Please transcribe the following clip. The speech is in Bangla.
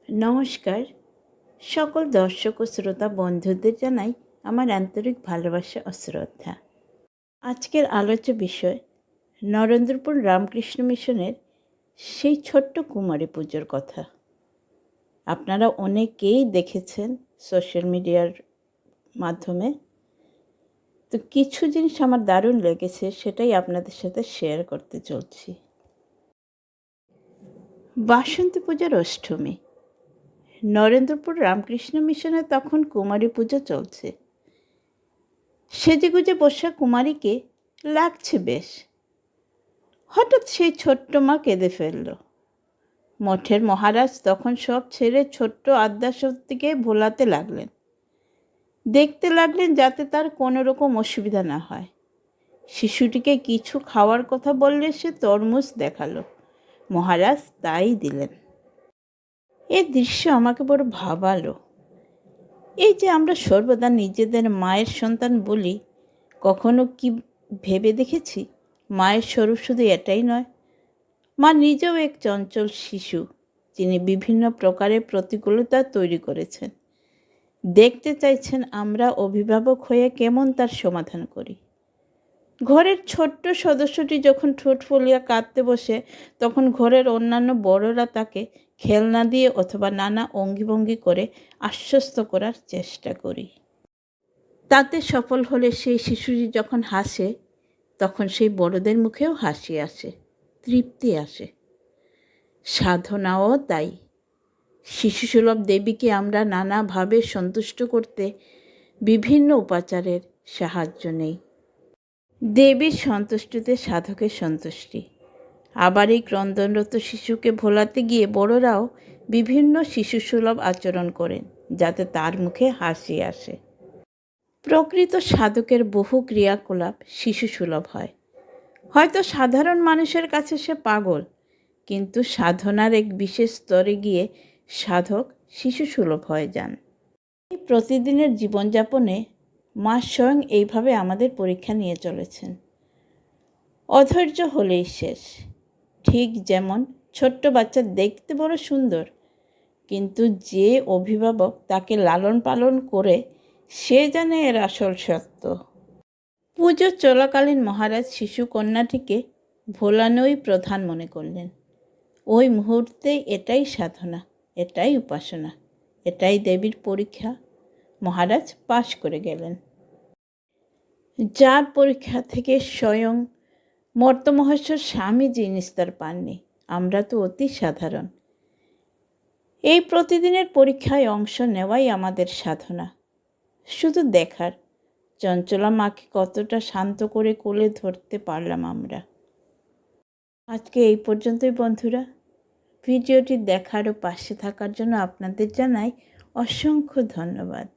নমস্কার, সকল দর্শক ও শ্রোতা বন্ধুদের জানাই আমার আন্তরিক ভালোবাসা ও শ্রদ্ধা। আজকের আলোচ্য বিষয় নরেন্দ্রপুর রামকৃষ্ণ মিশনের সেই ছোট্ট কুমারী পুজোর কথা। আপনারা অনেকেই দেখেছেন সোশ্যাল মিডিয়ার মাধ্যমে। তো কিছু জিনিস আমার দারুণ লেগেছে, সেটাই আপনাদের সাথে শেয়ার করতে চলছি। বাসন্তী পূজার অষ্টমী। নরেন্দ্রপুর রামকৃষ্ণ মিশনে তখন কুমারী পুজো চলছে। সেজেগুজে বসা কুমারীকে লাগছে বেশ। হঠাৎ সেই ছোট্ট মা কেঁদে ফেলল। মঠের মহারাজ তখন সব ছেড়ে ছোট্ট আদ্যাশক্তিকে ভোলাতে লাগলেন। দেখতে লাগলেন যাতে তার কোনো রকম অসুবিধা না হয়। শিশুটিকে কিছু খাওয়ার কথা বললে সে তরমুজ দেখালো। মহারাজ তাই দিলেন। এ দৃশ্য আমাকে বড় ভাবালো। এই যে আমরা সর্বদা নিজেদের মায়ের সন্তান বলি, কখনো কি ভেবে দেখেছি মায়ের স্বরূপ শুধু এটাই নয়, মা নিজেও এক চঞ্চল শিশু, যিনি বিভিন্ন প্রকারের প্রতিকূলতা তৈরি করেছেন। দেখতে চাইছেন আমরা অভিভাবক হয়ে কেমন তার সমাধান করি। ঘরের ছোট্ট সদস্যটি যখন ঠোঁট ফুলিয়ে কাঁদতে বসে, তখন ঘরের অন্যান্য বড়রা তাকে খেলনা দিয়ে অথবা নানা অঙ্গিভঙ্গি করে আশ্বস্ত করার চেষ্টা করি। তাতে সফল হলে সেই শিশুটি যখন হাসে, তখন সেই বড়দের মুখেও হাসি আসে, তৃপ্তি আসে। সাধনাও তাই। শিশুসুলভ দেবীকে আমরা নানাভাবে সন্তুষ্ট করতে বিভিন্ন উপাচারের সাহায্য নেই। দেবীর সন্তুষ্টিতে সাধকের সন্তুষ্টি। আবার এই ক্রন্দনরত শিশুকে ভোলাতে গিয়ে বড়রাও বিভিন্ন শিশুসুলভ আচরণ করেন, যাতে তার মুখে হাসি আসে। প্রকৃত সাধকের বহু ক্রিয়াকলাপ শিশুসুলভ হয়। হয়তো সাধারণ মানুষের কাছে সে পাগল, কিন্তু সাধনার এক বিশেষ স্তরে গিয়ে সাধক শিশুসুলভ হয়ে যান। এই প্রতিদিনের জীবনযাপনে মা স্বয়ং এইভাবে আমাদের পরীক্ষা নিয়ে চলেছেন। অধৈর্য হলেই শেষ। ঠিক যেমন ছোট্ট বাচ্চা দেখতে বড় সুন্দর, কিন্তু যে অভিভাবক তাকে লালন পালন করে সে জানে এর আসল সত্য। পুজো চলাকালীন মহারাজ শিশু কন্যাটিকে ভোলানোই প্রধান মনে করলেন। ওই মুহূর্তে এটাই সাধনা, এটাই উপাসনা, এটাই দেবীর পরীক্ষা। মহারাজ পাশ করে গেলেন। যার পরীক্ষা থেকে স্বয়ং মর্তমহেশ্বর স্বামীজি নিস্তার পাননি, আমরা তো অতি সাধারণ। এই প্রতিদিনের পরীক্ষায় অংশ নেওয়াই আমাদের সাধনা। শুধু দেখার চঞ্চলা মাকে কতটা শান্ত করে কোলে ধরতে পারলাম আমরা। আজকে এই পর্যন্তই বন্ধুরা। ভিডিওটি দেখার ও পাশে থাকার জন্য আপনাদের জানাই অসংখ্য ধন্যবাদ।